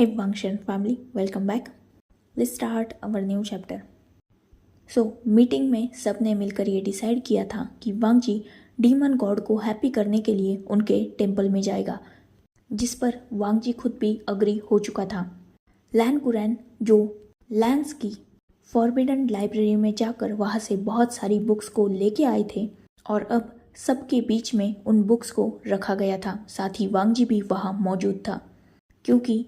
Hey Vangshan family, welcome back. Let's start our new chapter. So meeting में सबने मिलकर ये डिसाइड किया था कि वांगजी डीमन गॉड को हैप्पी करने के लिए उनके टेम्पल में जाएगा, जिस पर वांगजी खुद भी अग्री हो चुका था। लैन कुरैन जो लैंस की फॉरबिडन लाइब्रेरी में जाकर वहाँ से बहुत सारी बुक्स को लेके आए थे और अब सबके बीच में उन बुक्स को रखा गया था। साथ ही वांगजी भी वहाँ मौजूद था क्योंकि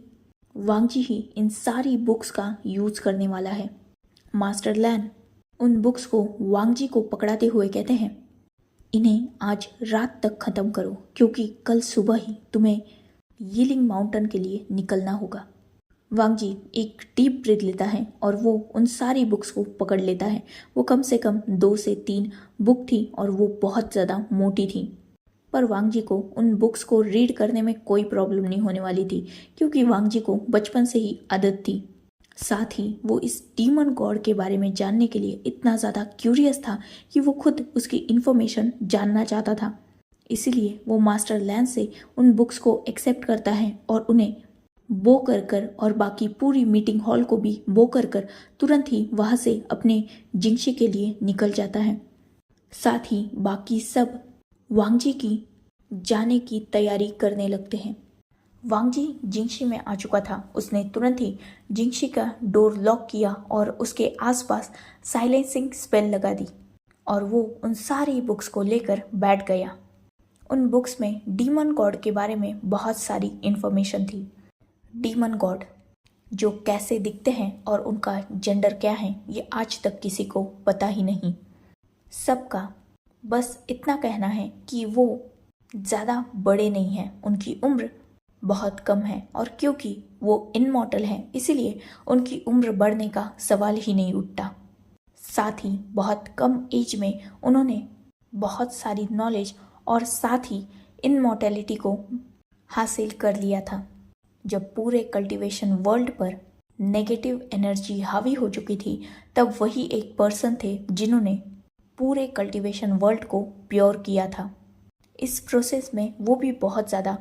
वांगजी ही इन सारी बुक्स का यूज करने वाला है। मास्टर लैन उन बुक्स को वांगजी को पकड़ाते हुए कहते हैं, इन्हें आज रात तक खत्म करो क्योंकि कल सुबह ही तुम्हें यीलिंग माउंटेन के लिए निकलना होगा। वांगजी एक डीप ब्रीथ लेता है और वो उन सारी बुक्स को पकड़ लेता है। वो कम से कम 2 से 3 बुक थी और वो बहुत ज़्यादा मोटी थी, पर वांगजी को उन बुक्स को रीड करने में कोई प्रॉब्लम नहीं होने वाली थी क्योंकि वांगजी को बचपन से ही आदत थी। साथ ही वो इस डीमन गॉड के बारे में जानने के लिए इतना ज़्यादा क्यूरियस था कि वो खुद उसकी इन्फॉर्मेशन जानना चाहता था। इसीलिए वो मास्टर लैन से उन बुक्स को एक्सेप्ट करता है और उन्हें बो कर और बाकी पूरी मीटिंग हॉल को भी बो कर तुरंत ही वहाँ से अपने जिंगशी के लिए निकल जाता है। साथ ही बाकी सब वांगजी की जाने की तैयारी करने लगते हैं। वांगजी जिंगशी में आ चुका था। उसने तुरंत ही जिंगशी का डोर लॉक किया और उसके आसपास साइलेंसिंग स्पेल लगा दी और वो उन सारी बुक्स को लेकर बैठ गया। उन बुक्स में डीमन गॉड के बारे में बहुत सारी इन्फॉर्मेशन थी। डीमन गॉड जो कैसे दिखते हैं और उनका जेंडर क्या है ये आज तक किसी को पता ही नहीं। सबका बस इतना कहना है कि वो ज़्यादा बड़े नहीं हैं, उनकी उम्र बहुत कम है और क्योंकि वो इनमॉर्टल हैं इसीलिए उनकी उम्र बढ़ने का सवाल ही नहीं उठता। साथ ही बहुत कम एज में उन्होंने बहुत सारी नॉलेज और साथ ही इनमॉर्टेलिटी को हासिल कर लिया था। जब पूरे कल्टीवेशन वर्ल्ड पर नेगेटिव एनर्जी हावी हो चुकी थी तब वही एक पर्सन थे जिन्होंने पूरे कल्टीवेशन वर्ल्ड को प्योर किया था। इस प्रोसेस में वो भी बहुत ज़्यादा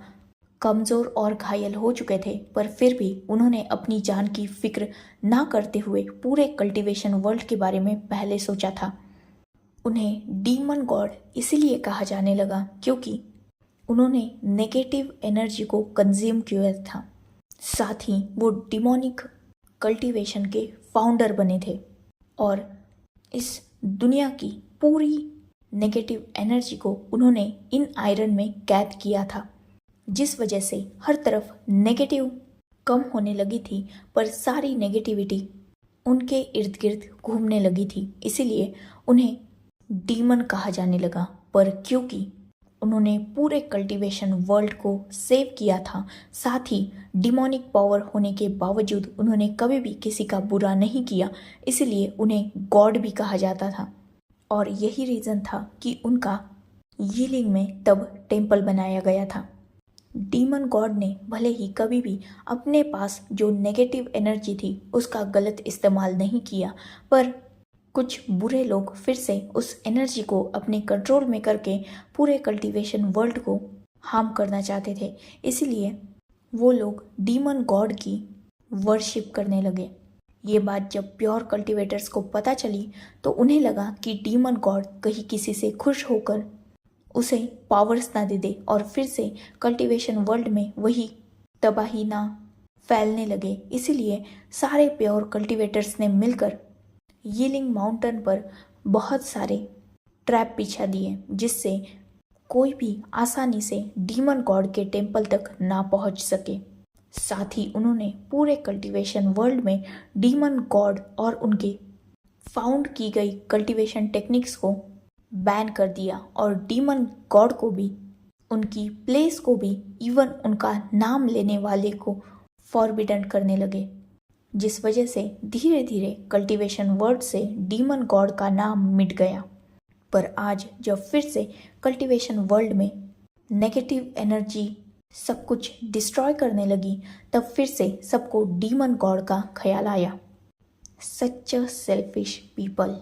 कमज़ोर और घायल हो चुके थे, पर फिर भी उन्होंने अपनी जान की फिक्र ना करते हुए पूरे कल्टीवेशन वर्ल्ड के बारे में पहले सोचा था। उन्हें डीमन गॉड इसलिए कहा जाने लगा क्योंकि उन्होंने नेगेटिव एनर्जी को कंज्यूम किया था। साथ ही वो डिमोनिक कल्टीवेशन के फाउंडर बने थे और इस दुनिया की पूरी नेगेटिव एनर्जी को उन्होंने इन आयरन में कैद किया था, जिस वजह से हर तरफ नेगेटिव कम होने लगी थी पर सारी नेगेटिविटी उनके इर्द गिर्द घूमने लगी थी। इसीलिए उन्हें डीमन कहा जाने लगा। पर क्योंकि उन्होंने पूरे कल्टीवेशन वर्ल्ड को सेव किया था, साथ ही डिमोनिक पावर होने के बावजूद उन्होंने कभी भी किसी का बुरा नहीं किया, इसलिए उन्हें गॉड भी कहा जाता था। और यही रीज़न था कि उनका यीलिंग में तब टेम्पल बनाया गया था। डीमन गॉड ने भले ही कभी भी अपने पास जो नेगेटिव एनर्जी थी उसका गलत इस्तेमाल नहीं किया, पर कुछ बुरे लोग फिर से उस एनर्जी को अपने कंट्रोल में करके पूरे कल्टीवेशन वर्ल्ड को हार्म करना चाहते थे। इसीलिए वो लोग डीमन गॉड की वर्शिप करने लगे। ये बात जब प्योर कल्टीवेटर्स को पता चली तो उन्हें लगा कि डीमन गॉड कहीं किसी से खुश होकर उसे पावर्स ना दे दे और फिर से कल्टीवेशन वर्ल्ड में वही तबाही ना फैलने लगे। इसीलिए सारे प्योर कल्टीवेटर्स ने मिलकर यीलिंग माउंटेन पर बहुत सारे ट्रैप बिछा दिए जिससे कोई भी आसानी से डीमन गॉड के टेम्पल तक ना पहुंच सके। साथ ही उन्होंने पूरे कल्टीवेशन वर्ल्ड में डीमन गॉड और उनके फाउंड की गई कल्टीवेशन टेक्निक्स को बैन कर दिया और डीमन गॉड को भी, उनकी प्लेस को भी, इवन उनका नाम लेने वाले को फॉरबिडन करने लगे, जिस वजह से धीरे धीरे कल्टीवेशन वर्ल्ड से डीमन गॉड का नाम मिट गया। पर आज जब फिर से कल्टीवेशन वर्ल्ड में नेगेटिव एनर्जी सब कुछ डिस्ट्रॉय करने लगी तब फिर से सबको डीमन गॉड का ख्याल आया। सच अ सेल्फिश पीपल।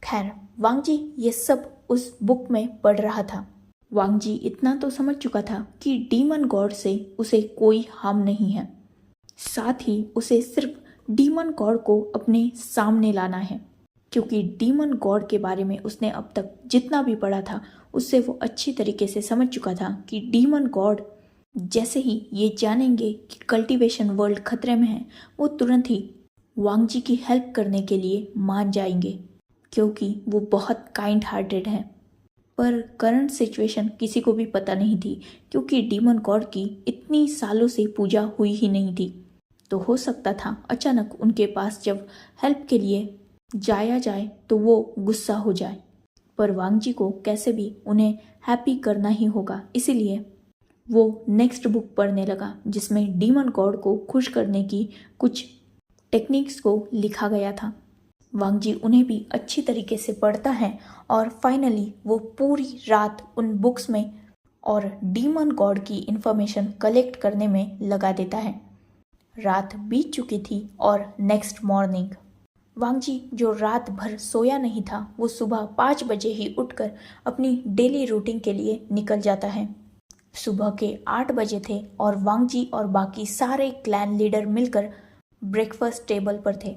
खैर, वांगजी ये सब उस बुक में पढ़ रहा था। वांगजी इतना तो समझ चुका था कि डीमन गॉड से उसे कोई हार्म नहीं है। साथ ही उसे सिर्फ डीमन गॉड को अपने सामने लाना है, क्योंकि डीमन गॉड के बारे में उसने अब तक जितना भी पढ़ा था उससे वो अच्छी तरीके से समझ चुका था कि डीमन गॉड जैसे ही ये जानेंगे कि कल्टीवेशन वर्ल्ड खतरे में है, वो तुरंत ही वांग जी की हेल्प करने के लिए मान जाएंगे, क्योंकि वो बहुत काइंड हार्टेड हैं। पर करंट सिचुएशन किसी को भी पता नहीं थी, क्योंकि डीमन गॉड की इतनी सालों से पूजा हुई ही नहीं थी। तो हो सकता था अचानक उनके पास जब हेल्प के लिए जाया जाए तो वो गुस्सा हो जाए। पर वांग जी को कैसे भी उन्हें हैप्पी करना ही होगा, इसीलिए वो नेक्स्ट बुक पढ़ने लगा जिसमें डीमन गॉड को खुश करने की कुछ टेक्निक्स को लिखा गया था। वांग जी उन्हें भी अच्छी तरीके से पढ़ता है और फाइनली वो पूरी रात उन बुक्स में और डीमन गॉड की इंफॉर्मेशन कलेक्ट करने में लगा देता है। रात बीत चुकी थी और नेक्स्ट मॉर्निंग वांग जी जो रात भर सोया नहीं था, वो सुबह 5 बजे ही उठकर अपनी डेली रूटीन के लिए निकल जाता है। सुबह के 8 बजे थे और वांग जी और बाकी सारे क्लैन लीडर मिलकर ब्रेकफास्ट टेबल पर थे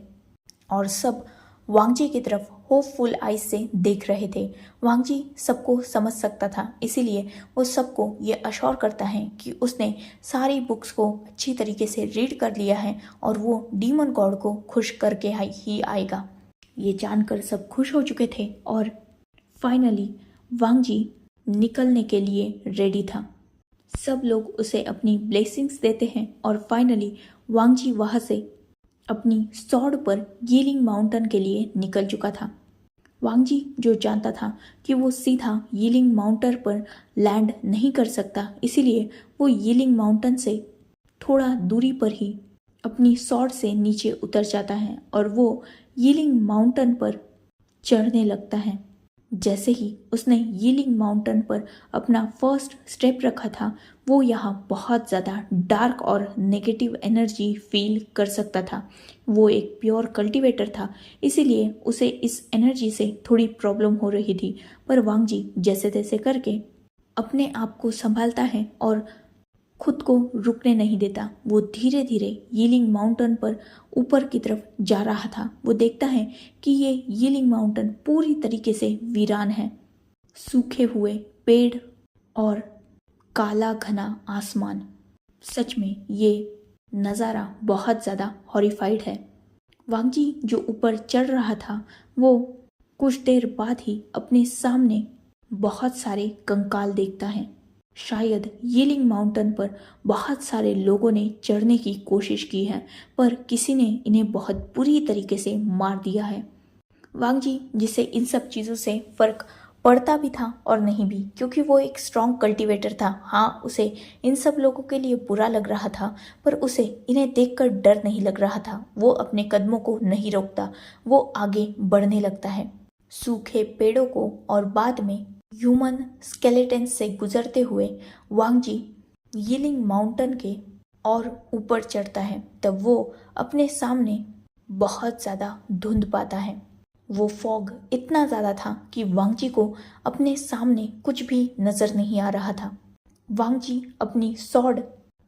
और सब वांग जी की तरफ होपफुल आइज से देख रहे थे। वांग जी सबको समझ सकता था, इसीलिए वो सबको ये अश्योर करता है कि उसने सारी बुक्स को अच्छी तरीके से रीड कर लिया है और वो डीमन गॉड को खुश करके ही आएगा। ये जानकर सब खुश हो चुके थे और फाइनली वांग जी निकलने के लिए रेडी था। सब लोग उसे अपनी ब्लेसिंग्स देते हैं और फाइनली वांग जी वहाँ से अपनी सॉर्ड पर यीलिंग माउंटेन के लिए निकल चुका था। वांग जी जो जानता था कि वो सीधा यीलिंग माउंटेन पर लैंड नहीं कर सकता, इसीलिए वो यीलिंग माउंटेन से थोड़ा दूरी पर ही अपनी सॉर्ड से नीचे उतर जाता है और वो यीलिंग माउंटेन पर चढ़ने लगता है। जैसे ही उसने यीलिंग माउंटेन पर अपना फर्स्ट स्टेप रखा था, वो यहाँ बहुत ज़्यादा डार्क और नेगेटिव एनर्जी फील कर सकता था। वो एक प्योर कल्टीवेटर था, इसीलिए उसे इस एनर्जी से थोड़ी प्रॉब्लम हो रही थी। पर वांग जी जैसे तैसे करके अपने आप को संभालता है और खुद को रुकने नहीं देता। वो धीरे धीरे यीलिंग माउंटेन पर ऊपर की तरफ जा रहा था। वो देखता है कि ये यीलिंग माउंटेन पूरी तरीके से वीरान है। सूखे हुए पेड़ और काला घना आसमान, सच में ये नज़ारा बहुत ज़्यादा हॉरिफाइड है। वांग जी जो ऊपर चढ़ रहा था, वो कुछ देर बाद ही अपने सामने बहुत सारे कंकाल देखता है। शायद यीलिंग माउंटेन पर बहुत सारे लोगों ने चढ़ने की कोशिश की है, पर किसी ने इन्हें बहुत बुरी तरीके से मार दिया है। वांग जी जिसे इन सब चीज़ों से फर्क पड़ता भी था और नहीं भी, क्योंकि वो एक स्ट्रॉन्ग कल्टीवेटर था। हाँ, उसे इन सब लोगों के लिए बुरा लग रहा था, पर उसे इन्हें देखकर डर नहीं लग रहा था। वो अपने कदमों को नहीं रोकता, वो आगे बढ़ने लगता है। सूखे पेड़ों को और बाद में ह्यूमन स्केलेटन से गुजरते हुए वांग जी यीलिंग माउंटेन के और ऊपर चढ़ता है। तब वो अपने सामने बहुत ज़्यादा धुंध पाता है। वो फॉग इतना ज़्यादा था कि वांग जी को अपने सामने कुछ भी नज़र नहीं आ रहा था। वांग जी अपनी सॉर्ड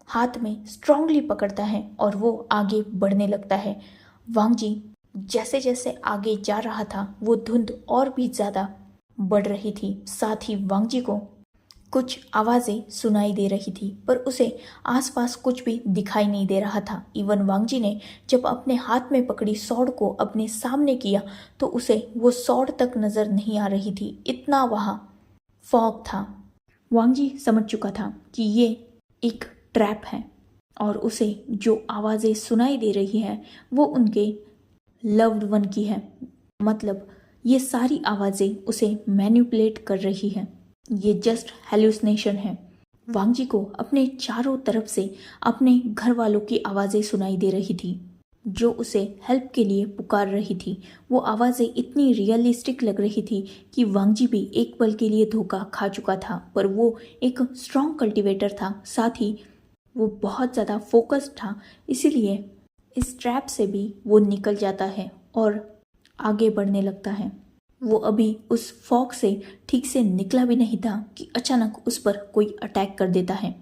हाथ में स्ट्रांगली पकड़ता है और वो आगे बढ़ने लगता है। वांग जी जैसे जैसे आगे जा रहा था, वो धुंध और भी ज़्यादा बढ़ रही थी। साथ ही वांग जी को कुछ आवाज़ें सुनाई दे रही थी, पर उसे आसपास कुछ भी दिखाई नहीं दे रहा था। इवन वांग जी ने जब अपने हाथ में पकड़ी सॉर्ड को अपने सामने किया तो उसे वो सॉर्ड तक नज़र नहीं आ रही थी, इतना वहाँ फॉग था। वांग जी समझ चुका था कि ये एक ट्रैप है और उसे जो आवाज़ें सुनाई दे रही है वो उनके लव्ड वन की है। मतलब ये सारी आवाज़ें उसे मैनिपुलेट कर रही है। ये जस्ट हेलुसिनेशन है। वांग जी को अपने चारों तरफ से अपने घर वालों की आवाज़ें सुनाई दे रही थी, जो उसे हेल्प के लिए पुकार रही थी। वो आवाज़ें इतनी रियलिस्टिक लग रही थी कि वांग जी भी एक पल के लिए धोखा खा चुका था, पर वो एक स्ट्रॉन्ग कल्टीवेटर था, साथ ही वो बहुत ज़्यादा फोकस्ड था, इसीलिए इस ट्रैप से भी वो निकल जाता है और आगे बढ़ने लगता है। वो अभी उस फॉग से ठीक से निकला भी नहीं था कि अचानक उस पर कोई अटैक कर देता है।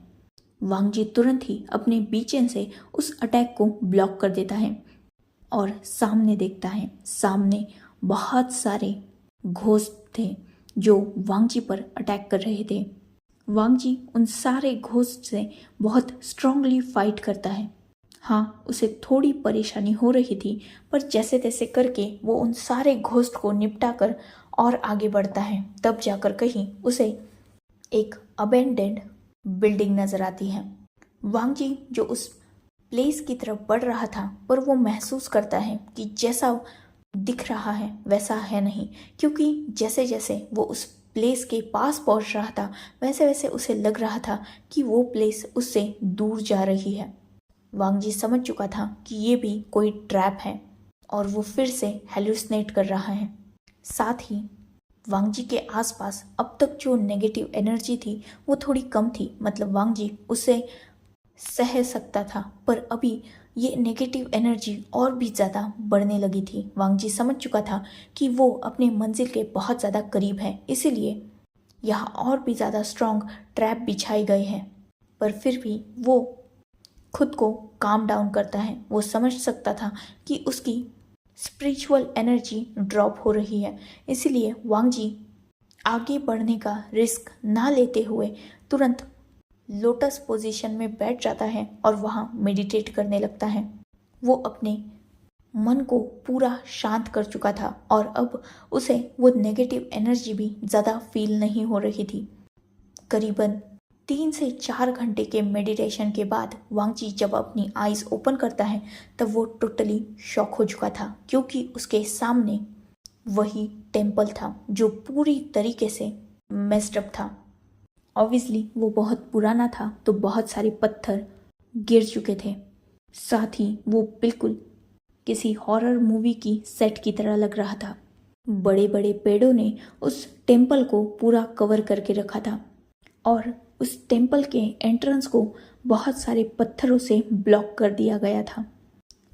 वांगजी तुरंत ही अपने बीचेन से उस अटैक को ब्लॉक कर देता है और सामने देखता है। सामने बहुत सारे घोस्ट थे जो वांगजी पर अटैक कर रहे थे। वांगजी उन सारे घोस्ट से बहुत स्ट्रांगली फाइट करता है। हाँ, उसे थोड़ी परेशानी हो रही थी, पर जैसे तैसे करके वो उन सारे घोस्ट को निपटा कर और आगे बढ़ता है। तब जाकर कहीं उसे एक अबेंडेंड बिल्डिंग नजर आती है। वांगजी जो उस प्लेस की तरफ बढ़ रहा था, पर वो महसूस करता है कि जैसा दिख रहा है वैसा है नहीं, क्योंकि जैसे जैसे वो उस प्लेस के पास पहुंच रहा था वैसे वैसे उसे लग रहा था कि वो प्लेस उससे दूर जा रही है। वांगजी समझ चुका था कि ये भी कोई ट्रैप है और वो फिर से हेलुसिनेट कर रहा है। साथ ही वांगजी के आसपास अब तक जो नेगेटिव एनर्जी थी वो थोड़ी कम थी, मतलब वांगजी उसे सह सकता था, पर अभी ये नेगेटिव एनर्जी और भी ज़्यादा बढ़ने लगी थी। वांगजी समझ चुका था कि वो अपने मंजिल के बहुत ज़्यादा करीब है, इसीलिए यहाँ और भी ज़्यादा स्ट्रॉन्ग ट्रैप बिछाए गए हैं। पर फिर भी वो खुद को काम डाउन करता है। वो समझ सकता था कि उसकी स्पिरिचुअल एनर्जी ड्रॉप हो रही है, इसीलिए वांगजी आगे बढ़ने का रिस्क ना लेते हुए तुरंत लोटस पोजीशन में बैठ जाता है और वहाँ मेडिटेट करने लगता है। वो अपने मन को पूरा शांत कर चुका था और अब उसे वो नेगेटिव एनर्जी भी ज़्यादा फील नहीं हो रही थी। करीबन 3 से 4 घंटे के मेडिटेशन के बाद वांगजी जब अपनी आईज ओपन करता है तब वो टोटली शॉक हो चुका था, क्योंकि उसके सामने वही टेम्पल था जो पूरी तरीके से मेस्ड अप था। ऑब्वियसली वो बहुत पुराना था, तो बहुत सारे पत्थर गिर चुके थे। साथ ही वो बिल्कुल किसी हॉरर मूवी की सेट की तरह लग रहा था। बड़े बड़े पेड़ों ने उस टेम्पल को पूरा कवर करके रखा था और उस टेम्पल के एंट्रेंस को बहुत सारे पत्थरों से ब्लॉक कर दिया गया था।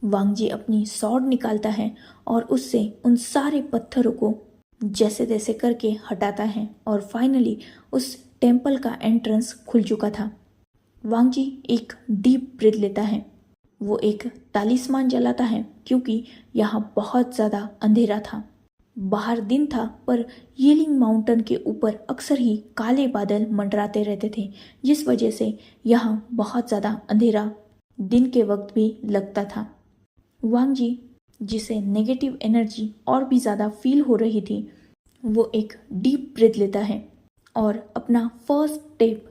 वांगजी अपनी सॉर्ड निकालता है और उससे उन सारे पत्थरों को जैसे तैसे करके हटाता है और फाइनली उस टेम्पल का एंट्रेंस खुल चुका था। वांगजी एक डीप ब्रीथ लेता है। वो एक तालिस्मान जलाता है, क्योंकि यहाँ बहुत ज़्यादा अंधेरा था। बाहर दिन था, पर यीलिंग माउंटेन के ऊपर अक्सर ही काले बादल मंडराते रहते थे, जिस वजह से यहाँ बहुत ज़्यादा अंधेरा दिन के वक्त भी लगता था। वांगजी जिसे नेगेटिव एनर्जी और भी ज़्यादा फील हो रही थी, वो एक डीप ब्रीथ लेता है और अपना फर्स्ट स्टेप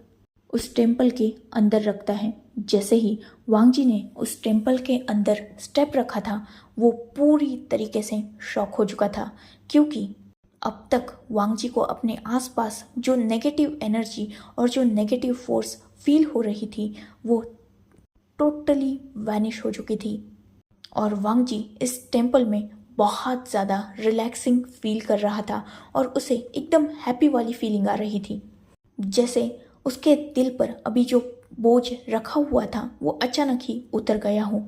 उस टेम्पल के अंदर रखता है। जैसे ही वांगजी ने उस टेम्पल के अंदर स्टेप रखा था, वो पूरी तरीके से शॉक हो चुका था, क्योंकि अब तक वांगजी को अपने आसपास जो नेगेटिव एनर्जी और जो नेगेटिव फोर्स फील हो रही थी वो टोटली वैनिश हो चुकी थी और वांगजी इस टेम्पल में बहुत ज़्यादा रिलैक्सिंग फील कर रहा था और उसे एकदम हैप्पी वाली फीलिंग आ रही थी, जैसे उसके दिल पर अभी जो बोझ रखा हुआ था वो अचानक ही उतर गया हो।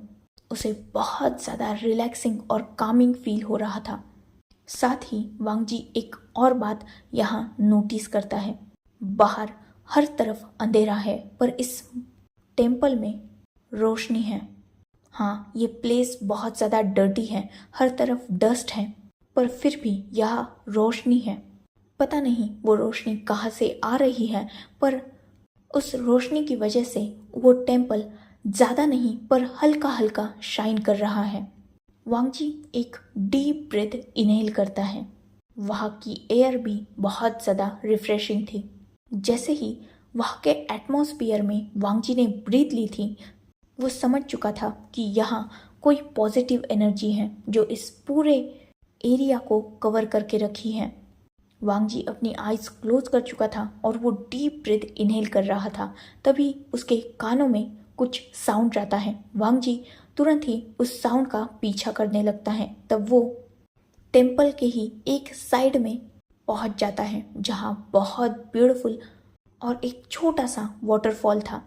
उसे बहुत ज़्यादा रिलैक्सिंग और कामिंग फील हो रहा था। साथ ही वांगजी एक और बात यहाँ नोटिस करता है। बाहर हर तरफ अंधेरा है, पर इस टेम्पल में रोशनी है। हाँ, ये प्लेस बहुत ज़्यादा डर्टी है, हर तरफ डस्ट है, पर फिर भी यहाँ रोशनी है। पता नहीं वो रोशनी कहाँ से आ रही है, पर उस रोशनी की वजह से वो टेम्पल ज़्यादा नहीं पर हल्का हल्का शाइन कर रहा है। वांगजी एक डीप ब्रीथ इनहेल करता है। वहाँ की एयर भी बहुत ज़्यादा रिफ्रेशिंग थी। जैसे ही वहाँ के एटमॉस्फेयर में वांगजी ने ब्रीथ ली थी, वो समझ चुका था कि यहाँ कोई पॉजिटिव एनर्जी है जो इस पूरे एरिया को कवर करके रखी है। वांगजी अपनी आइज क्लोज कर चुका था और वो डीप ब्रीथ इनहेल कर रहा था। तभी उसके कानों में कुछ साउंड जाता है। वांगजी तुरंत ही उस साउंड का पीछा करने लगता है। तब वो टेम्पल के ही एक साइड में पहुंच जाता है, जहां बहुत ब्यूटीफुल और एक छोटा सा वाटरफॉल था,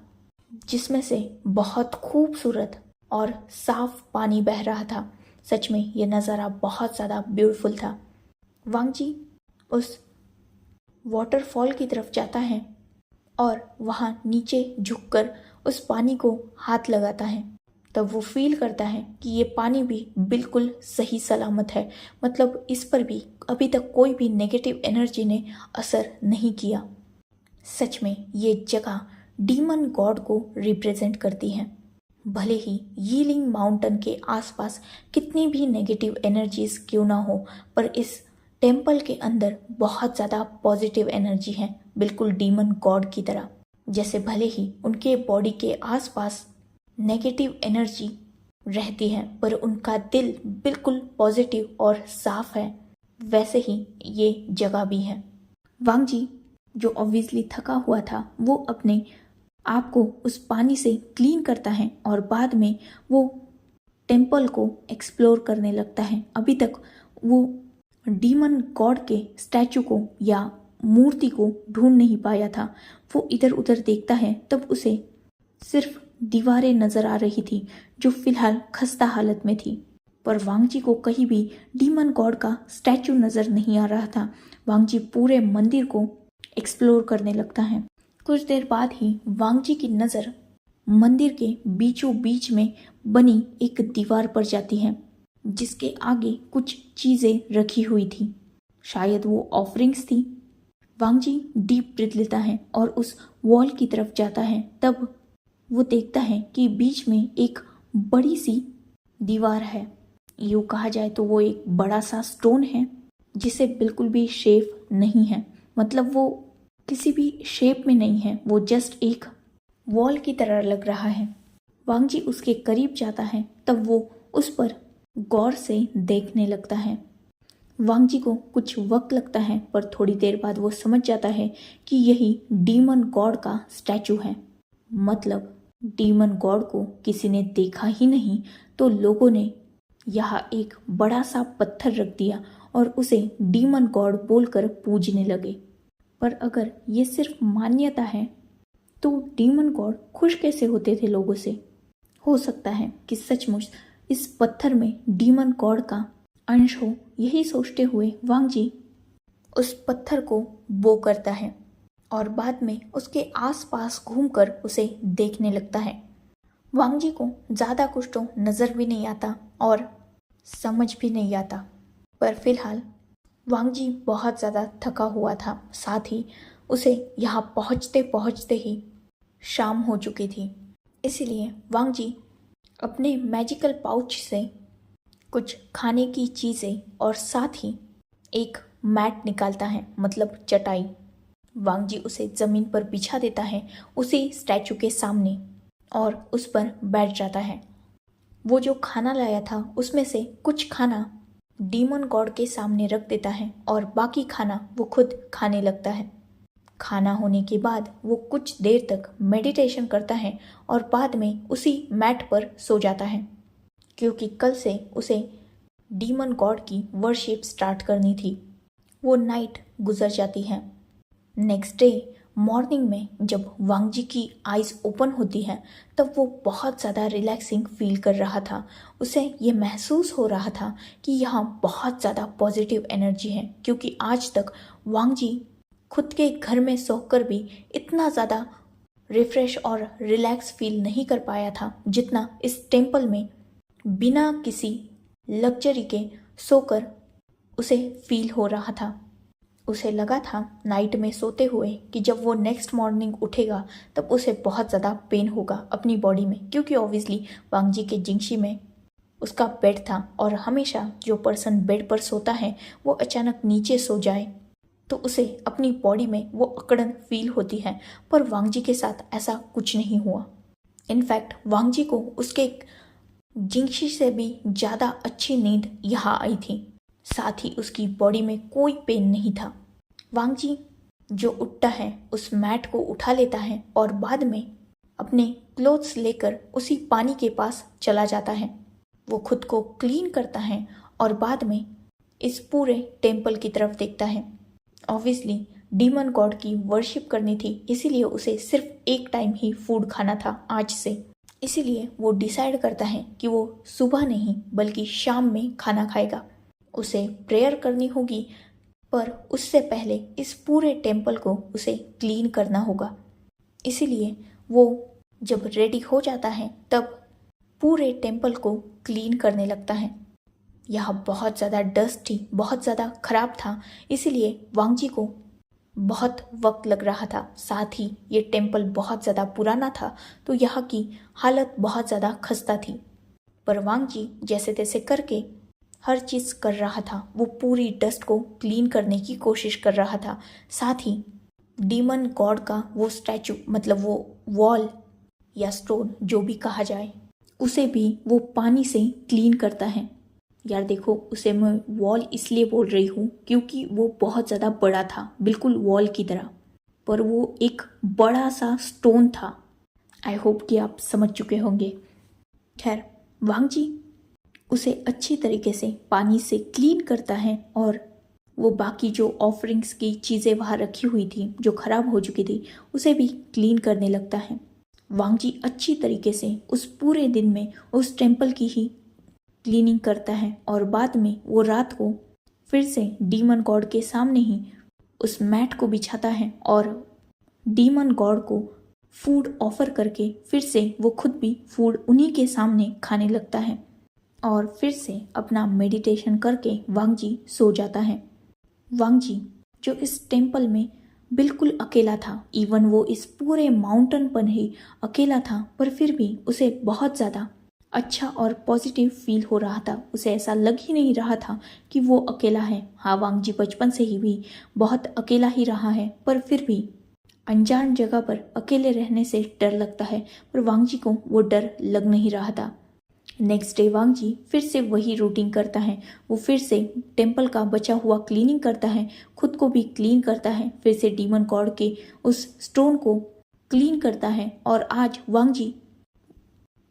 जिसमें से बहुत खूबसूरत और साफ पानी बह रहा था। सच में ये नज़ारा बहुत ज़्यादा ब्यूटीफुल था। वांगजी उस वाटरफॉल की तरफ जाता है और वहाँ नीचे झुककर उस पानी को हाथ लगाता है तब वो फील करता है कि ये पानी भी बिल्कुल सही सलामत है, मतलब इस पर भी अभी तक कोई भी नेगेटिव एनर्जी ने असर नहीं किया। सच में ये जगह डीमन गॉड को रिप्रेजेंट करती है। भले ही यीलिंग माउंटेन के आसपास कितनी भी नेगेटिव एनर्जीज क्यों ना हो, पर इस टेम्पल के अंदर बहुत ज़्यादा पॉजिटिव एनर्जी है, बिल्कुल डीमन गॉड की तरह। जैसे भले ही उनके बॉडी के आसपास नेगेटिव एनर्जी रहती है पर उनका दिल बिल्कुल पॉजिटिव और साफ है, वैसे ही ये जगह भी है। वांग जी जो ऑब्वियसली थका हुआ था वो अपने आप को उस पानी से क्लीन करता है और बाद में वो टेम्पल को एक्सप्लोर करने लगता है। अभी तक वो डीमन गॉड के स्टैचू को या मूर्ति को ढूंढ नहीं पाया था। वो इधर उधर देखता है तब उसे सिर्फ दीवारें नजर आ रही थी जो फिलहाल खस्ता हालत में थी, पर वांग जी को कहीं भी डीमन गॉड का स्टैचू नजर नहीं आ रहा था। वांग जी पूरे मंदिर को एक्सप्लोर करने लगता है। कुछ देर बाद ही वांग जी की नज़र मंदिर के बीचों बीच में बनी एक दीवार पर जाती है जिसके आगे कुछ चीज़ें रखी हुई थी, शायद वो ऑफरिंग्स थी। वांग जी डीप ब्रीथ लेता है और उस वॉल की तरफ जाता है, तब वो देखता है कि बीच में एक बड़ी सी दीवार है। यूँ कहा जाए तो वो एक बड़ा सा स्टोन है जिसे बिल्कुल भी शेप नहीं है, मतलब वो किसी भी शेप में नहीं है, वो जस्ट एक वॉल की तरह लग रहा है। वांग जी उसके करीब जाता है तब वो उस पर गौर से देखने लगता है। वांग जी को कुछ वक्त लगता है पर थोड़ी देर बाद वो समझ जाता है कि यही डीमन गॉड का स्टैचू है। मतलब डीमन गॉड को किसी ने देखा ही नहीं तो लोगों ने यहाँ एक बड़ा सा पत्थर रख दिया और उसे डीमन गॉड बोलकर पूजने लगे। पर अगर ये सिर्फ मान्यता है तो डीमन गॉड खुश कैसे होते थे लोगों से? हो सकता है कि सचमुच इस पत्थर में डीमन गॉड का अंश हो। यही सोचते हुए वांग जी उस पत्थर को बो करता है और बाद में उसके आसपास घूमकर उसे देखने लगता है। वांग जी को ज़्यादा कुछ तो नज़र भी नहीं आता और समझ भी नहीं आता, पर फिलहाल वांग जी बहुत ज़्यादा थका हुआ था। साथ ही उसे यहाँ पहुँचते पहुँचते ही शाम हो चुकी थी। इसीलिए वांग जी अपने मैजिकल पाउच से कुछ खाने की चीज़ें और साथ ही एक मैट निकालता है, मतलब चटाई। वांग जी उसे ज़मीन पर बिछा देता है उसी स्टैचू के सामने और उस पर बैठ जाता है। वो जो खाना लाया था उसमें से कुछ खाना डीमन गॉड के सामने रख देता है और बाकी खाना वो खुद खाने लगता है। खाना होने के बाद वो कुछ देर तक मेडिटेशन करता है और बाद में उसी मैट पर सो जाता है, क्योंकि कल से उसे डीमन गॉड की वर्शिप स्टार्ट करनी थी। वो नाइट गुजर जाती है। नेक्स्ट डे मॉर्निंग में जब वांग जी की आइज़ ओपन होती है तब वो बहुत ज़्यादा रिलैक्सिंग फील कर रहा था। उसे ये महसूस हो रहा था कि यहाँ बहुत ज़्यादा पॉजिटिव एनर्जी है, क्योंकि आज तक वांग जी खुद के घर में सोकर भी इतना ज़्यादा रिफ्रेश और रिलैक्स फील नहीं कर पाया था जितना इस टेम्पल में बिना किसी लग्जरी के सोकर उसे फील हो रहा था। उसे लगा था नाइट में सोते हुए कि जब वो नेक्स्ट मॉर्निंग उठेगा तब उसे बहुत ज़्यादा पेन होगा अपनी बॉडी में, क्योंकि ऑब्वियसली वांग जी के जिंगशी में उसका बेड था और हमेशा जो पर्सन बेड पर सोता है वो अचानक नीचे सो जाए तो उसे अपनी बॉडी में वो अकड़न फील होती है, पर वांग जी के साथ ऐसा कुछ नहीं हुआ। इनफैक्ट वांग जी को उसके जिंगशी से भी ज़्यादा अच्छी नींद यहाँ आई थी। साथ ही उसकी बॉडी में कोई पेन नहीं था। वांग जी जो उठता है उस मैट को उठा लेता है और बाद में अपने क्लोथ्स लेकर उसी पानी के पास चला जाता है। वो खुद को क्लीन करता है और बाद में इस पूरे टेम्पल की तरफ देखता है। ऑब्वियसली डीमन गॉड की वर्शिप करनी थी, इसीलिए उसे सिर्फ एक टाइम ही फूड खाना था आज से। इसीलिए वो डिसाइड करता है कि वो सुबह नहीं बल्कि शाम में खाना खाएगा। उसे प्रेयर करनी होगी, पर उससे पहले इस पूरे टेम्पल को उसे क्लीन करना होगा। इसीलिए वो जब रेडी हो जाता है तब पूरे टेम्पल को क्लीन करने लगता है। यह बहुत ज़्यादा डस्ट थी, बहुत ज़्यादा खराब था, इसीलिए वांगजी को बहुत वक्त लग रहा था। साथ ही ये टेम्पल बहुत ज़्यादा पुराना था, तो यहाँ की हालत बहुत ज़्यादा खस्ता थी। पर वांगजी जैसे तैसे करके हर चीज़ कर रहा था। वो पूरी डस्ट को क्लीन करने की कोशिश कर रहा था। साथ ही डीमन गॉड का वो स्टैचू, मतलब वो वॉल या स्टोन जो भी कहा जाए, उसे भी वो पानी से क्लीन करता है। यार देखो, उसे मैं वॉल इसलिए बोल रही हूँ क्योंकि वो बहुत ज़्यादा बड़ा था, बिल्कुल वॉल की तरह, पर वो एक बड़ा सा स्टोन था। आई होप कि आप समझ चुके होंगे। खैर, वांगजी उसे अच्छी तरीके से पानी से क्लीन करता है और वो बाकी जो ऑफरिंग्स की चीज़ें वहाँ रखी हुई थी जो खराब हो चुकी थी उसे भी क्लीन करने लगता है। वांगजी अच्छी तरीके से उस पूरे दिन में उस टेम्पल की ही क्लीनिंग करता है और बाद में वो रात को फिर से डीमन गॉड के सामने ही उस मैट को बिछाता है और डीमन गॉड को फूड ऑफर करके फिर से वो खुद भी फूड उन्हीं के सामने खाने लगता है और फिर से अपना मेडिटेशन करके वांगजी सो जाता है। वांगजी जो इस टेम्पल में बिल्कुल अकेला था, इवन वो इस पूरे माउंटेन पर ही अकेला था, पर फिर भी उसे बहुत ज़्यादा अच्छा और पॉजिटिव फील हो रहा था। उसे ऐसा लग ही नहीं रहा था कि वो अकेला है। हाँ, वांगजी बचपन से ही भी बहुत अकेला ही रहा है, पर फिर भी अनजान जगह पर अकेले रहने से डर लगता है, पर वांगजी को वो डर लग नहीं रहा था। नेक्स्ट डे वांगजी फिर से वही रूटीन करता है। वो फिर से टेम्पल का बचा हुआ क्लीनिंग करता है, खुद को भी क्लीन करता है, फिर से डीमन गॉड के उस स्टोन को क्लीन करता है और आज वांगजी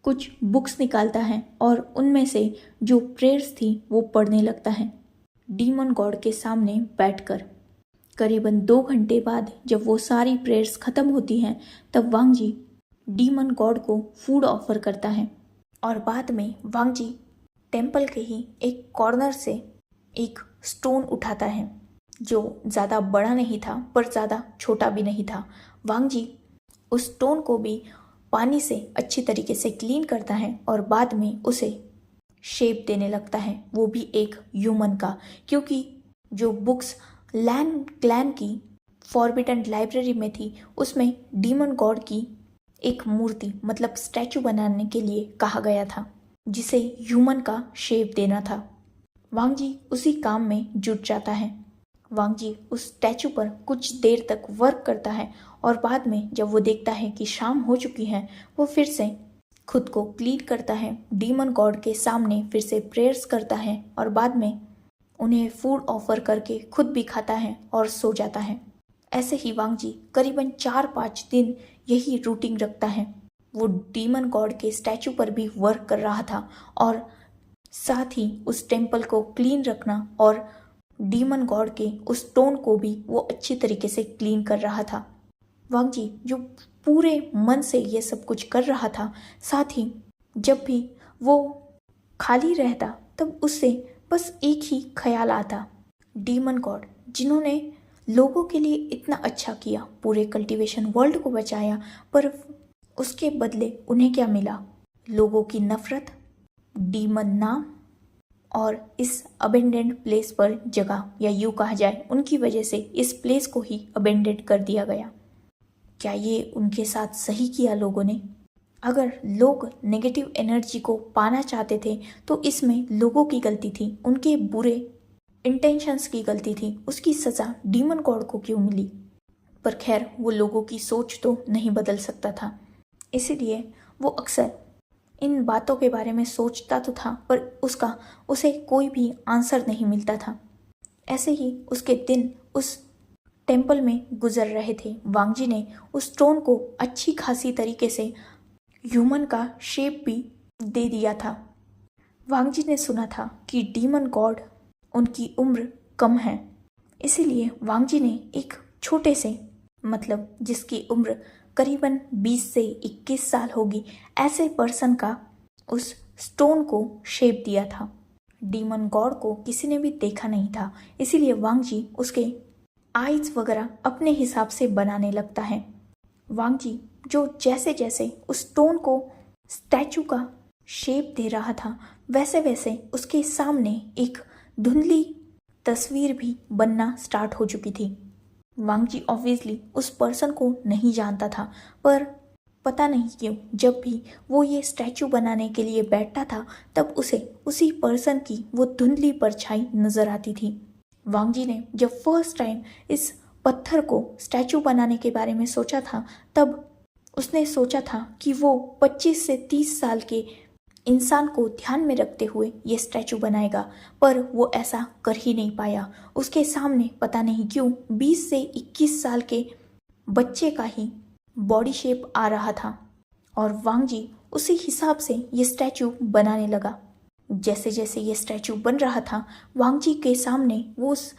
कुछ बुक्स निकालता है और उनमें से जो प्रेयर्स थी वो पढ़ने लगता है डीमन गॉड के सामने बैठकर। करीबन 2 घंटे बाद जब वो सारी प्रेयर्स खत्म होती हैं तब वांगजी डीमन गॉड को फूड ऑफर करता है और बाद में वांगजी टेम्पल के ही एक कॉर्नर से एक स्टोन उठाता है जो ज़्यादा बड़ा नहीं था पर ज़्यादा छोटा भी नहीं था। वांगजी उस स्टोन को भी पानी से अच्छी तरीके से क्लीन करता है और बाद में उसे शेप देने लगता है, वो भी एक ह्यूमन का, क्योंकि जो बुक्स लैन क्लैन की फॉरबिडन लाइब्रेरी में थी उसमें डीमन गॉड की एक मूर्ति, मतलब स्टैचू बनाने के लिए कहा गया था जिसे ह्यूमन का शेप देना था। वांगजी उसी काम में जुट जाता है। वांगजी उस स्टैचू पर कुछ देर तक वर्क करता है और बाद में जब वो देखता है कि शाम हो चुकी है वो फिर से खुद को क्लीन करता है, डीमन गॉड के सामने फिर से प्रेयर्स करता है और बाद में उन्हें फूड ऑफर करके खुद भी खाता है और सो जाता है। ऐसे ही वांगजी करीबन 4-5 दिन यही रूटीन रखता है। वो डीमन गॉड के स्टैचू पर भी वर्क कर रहा था और साथ ही उस टेम्पल को क्लीन रखना और डीमन गॉड के उस स्टोन को भी वो अच्छी तरीके से क्लीन कर रहा था। वांगजी जो पूरे मन से ये सब कुछ कर रहा था, साथ ही जब भी वो खाली रहता तब उससे बस एक ही ख्याल आता, डीमन गॉड जिन्होंने लोगों के लिए इतना अच्छा किया, पूरे कल्टीवेशन वर्ल्ड को बचाया, पर उसके बदले उन्हें क्या मिला? लोगों की नफरत, डीमन नाम और इस अबेंडेंड प्लेस पर जगह, या यूँ कहा जाए उनकी वजह से इस प्लेस को ही अबेंडेंड कर दिया गया। क्या ये उनके साथ सही किया लोगों ने? अगर लोग नेगेटिव एनर्जी को पाना चाहते थे तो इसमें लोगों की गलती थी, उनके बुरे इंटेंशंस की गलती थी, उसकी सज़ा डीमन गॉड को क्यों मिली? पर खैर, वो लोगों की सोच तो नहीं बदल सकता था, इसीलिए वो अक्सर इन बातों के बारे में सोचता तो था पर उसे कोई भी आंसर नहीं मिलता था। ऐसे ही उसके दिन उस टेम्पल में गुजर रहे थे। वांगजी ने उस स्टोन को अच्छी खासी तरीके से ह्यूमन का शेप भी दे दिया था। वांगजी ने सुना था कि डीमन गॉड उनकी उम्र कम है, इसीलिए वांगजी ने एक छोटे से, मतलब जिसकी उम्र करीबन 20 से 21 साल होगी, ऐसे पर्सन का उस स्टोन को शेप दिया था। डीमन गॉड को किसी ने भी देखा नहीं था, इसीलिए वांगजी उसके आइज वगैरह अपने हिसाब से बनाने लगता है। वांगजी जो जैसे जैसे उस स्टोन को स्टैचू का शेप दे रहा था, वैसे वैसे उसके सामने एक धुंधली तस्वीर भी बनना स्टार्ट हो चुकी थी। वांग जी ऑब्वियसली उस पर्सन को नहीं जानता था, पर पता नहीं क्यों जब भी वो ये स्टैचू बनाने के लिए बैठता था तब उसे उसी पर्सन की वो धुंधली परछाई नजर आती थी। वांग जी ने जब फर्स्ट टाइम इस पत्थर को स्टैचू बनाने के बारे में सोचा था, तब उसने सोचा था कि वो 25 से 30 साल के इंसान को ध्यान में रखते हुए ये स्टैचू बनाएगा, पर वो ऐसा कर ही नहीं पाया। उसके सामने पता नहीं क्यों 20 से 21 साल के बच्चे का ही बॉडी शेप आ रहा था और वांग जी उसी हिसाब से ये स्टैचू बनाने लगा। जैसे जैसे ये स्टैचू बन रहा था, वांग जी के सामने वो उस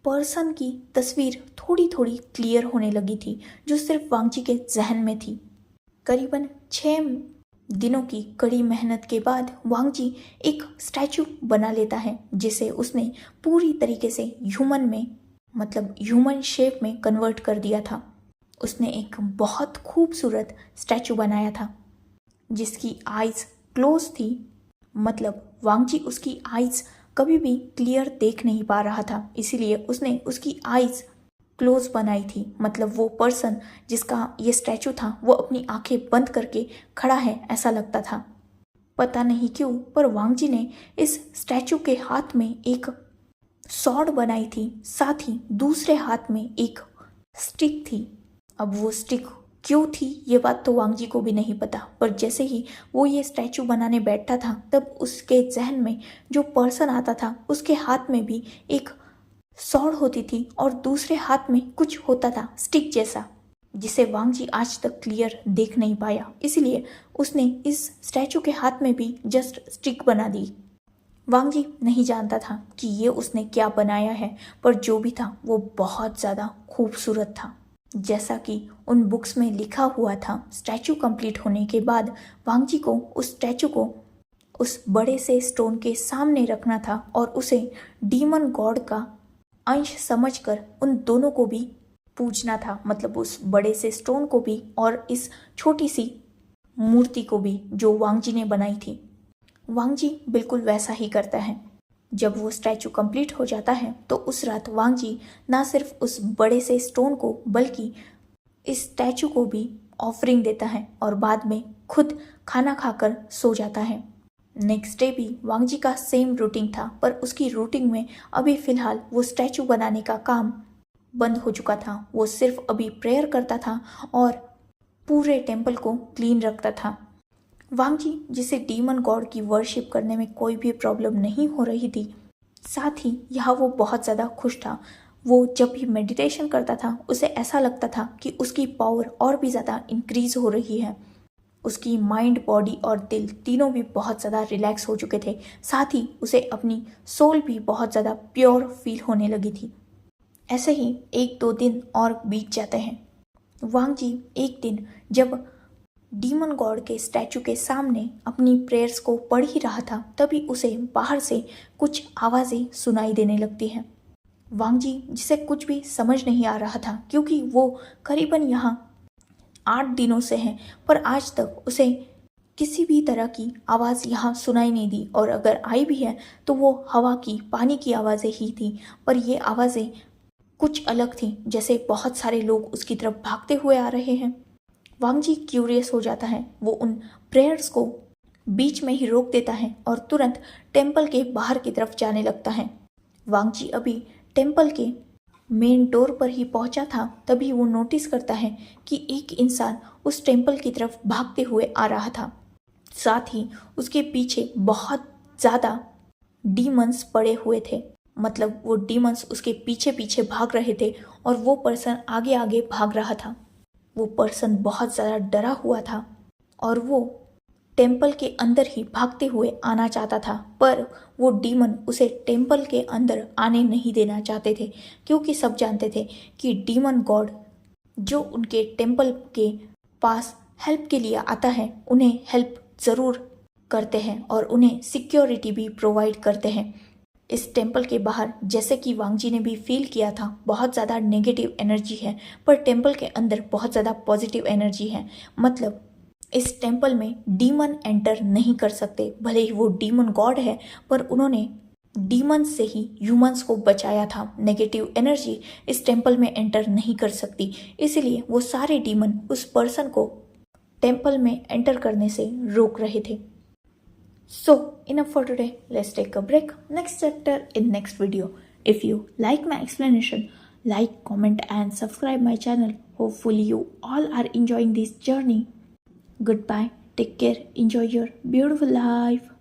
पर्सन की तस्वीर थोड़ी थोड़ी क्लियर होने लगी थी, जो सिर्फ वांग जी के जहन में थी। करीबन 6 दिनों की कड़ी मेहनत के बाद वांग जी एक स्टैचू बना लेता है, जिसे उसने पूरी तरीके से ह्यूमन शेप में कन्वर्ट कर दिया था। उसने एक बहुत खूबसूरत स्टैचू बनाया था जिसकी आईज क्लोज थी, मतलब वांग जी उसकी आईज कभी भी क्लियर देख नहीं पा रहा था, इसीलिए उसने उसकी आईज क्लोज बनाई थी। मतलब वो पर्सन जिसका ये स्टैचू था वो अपनी आंखें बंद करके खड़ा है ऐसा लगता था। पता नहीं क्यों पर वांग जी ने इस स्टैचू के हाथ में एक सॉर्ड बनाई थी, साथ ही दूसरे हाथ में एक स्टिक थी। अब वो स्टिक क्यों थी ये बात तो वांग जी को भी नहीं पता, पर जैसे ही वो ये स्टैचू बनाने बैठता था तब उसके जहन में जो पर्सन आता था उसके हाथ में भी एक सॉर्ड होती थी और दूसरे हाथ में कुछ होता था स्टिक जैसा, जिसे वांग जी आज तक क्लियर देख नहीं पाया। इसलिए उसने इस स्टैचू के हाथ में भी जस्ट स्टिक बना दी। वांग जी नहीं जानता था कि ये उसने क्या बनाया है, पर जो भी था वो बहुत ज़्यादा खूबसूरत था। जैसा कि उन बुक्स में लिखा हुआ था, स्टैचू कंप्लीट होने के बाद वांग जी को उस स्टैचू को उस बड़े से स्टोन के सामने रखना था और उसे डीमन गॉड का अंश समझकर उन दोनों को भी पूजना था, मतलब उस बड़े से स्टोन को भी और इस छोटी सी मूर्ति को भी जो वांग जी ने बनाई थी। वांग जी बिल्कुल वैसा ही करता है। जब वो स्टैचू कंप्लीट हो जाता है तो उस रात वांग जी ना सिर्फ उस बड़े से स्टोन को बल्कि इस स्टैचू को भी ऑफरिंग देता है और बाद में खुद खाना खाकर सो जाता है। नेक्स्ट डे भी वांग जी का सेम रूटीन था, पर उसकी रूटीन में अभी फिलहाल वो स्टैचू बनाने का काम बंद हो चुका था। वो सिर्फ अभी प्रेयर करता था और पूरे टेम्पल को क्लीन रखता था। वांग जी, जिसे डीमन गॉड की वर्शिप करने में कोई भी प्रॉब्लम नहीं हो रही थी, साथ ही यहाँ वो बहुत ज़्यादा खुश था। वो जब भी मेडिटेशन करता था उसे ऐसा लगता था कि उसकी पावर और भी ज़्यादा इंक्रीज हो रही है। उसकी माइंड, बॉडी और दिल तीनों भी बहुत ज़्यादा रिलैक्स हो चुके थे, साथ ही उसे अपनी सोल भी बहुत ज़्यादा प्योर फील होने लगी थी। ऐसे ही 1-2 दिन और बीत जाते हैं। वांग जी एक दिन जब डीमन गॉड के स्टैचू के सामने अपनी प्रेयर्स को पढ़ ही रहा था, तभी उसे बाहर से कुछ आवाज़ें सुनाई देने लगती हैं। वांग जी, जिसे कुछ भी समझ नहीं आ रहा था क्योंकि वो करीबन यहाँ 8 दिनों से हैं, पर आज तक उसे किसी भी तरह की आवाज़ यहाँ सुनाई नहीं दी, और अगर आई भी है तो वो हवा की, पानी की आवाज़ें ही थी। पर ये आवाज़ें कुछ अलग थी, जैसे बहुत सारे लोग उसकी तरफ भागते हुए आ रहे हैं। वांग जी क्यूरियस हो जाता है। वो उन प्रेयर्स को बीच में ही रोक देता है और तुरंत टेम्पल के बाहर की तरफ जाने लगता है। वांग जी अभी टेम्पल के मेन डोर पर ही पहुंचा था, तभी वो नोटिस करता है कि एक इंसान उस टेम्पल की तरफ भागते हुए आ रहा था। साथ ही उसके पीछे बहुत ज़्यादा डीमंस पड़े हुए थे, मतलब वो डीमंस उसके पीछे पीछे भाग रहे थे और वो पर्सन आगे आगे भाग रहा था। वो पर्सन बहुत ज़्यादा डरा हुआ था और वो टेम्पल के अंदर ही भागते हुए आना चाहता था, पर वो डीमन उसे टेम्पल के अंदर आने नहीं देना चाहते थे, क्योंकि सब जानते थे कि डीमन गॉड जो उनके टेम्पल के पास हेल्प के लिए आता है उन्हें हेल्प ज़रूर करते हैं और उन्हें सिक्योरिटी भी प्रोवाइड करते हैं। इस टेम्पल के बाहर, जैसे कि वांग जी ने भी फील किया था, बहुत ज़्यादा नेगेटिव एनर्जी है, पर टेम्पल के अंदर बहुत ज़्यादा पॉजिटिव एनर्जी है। मतलब इस टेम्पल में डीमन एंटर नहीं कर सकते। भले ही वो डीमन गॉड है, पर उन्होंने डीमन से ही ह्यूमंस को बचाया था। नेगेटिव एनर्जी इस टेम्पल में एंटर नहीं कर सकती, इसलिए वो सारे डीमन उस पर्सन को टेम्पल में एंटर करने से रोक रहे थे। So, enough for today. Let's take a break. Next chapter in next video. If you like my explanation, like, comment and subscribe my channel. Hopefully you all are enjoying this journey. Goodbye. Take care. Enjoy your beautiful life.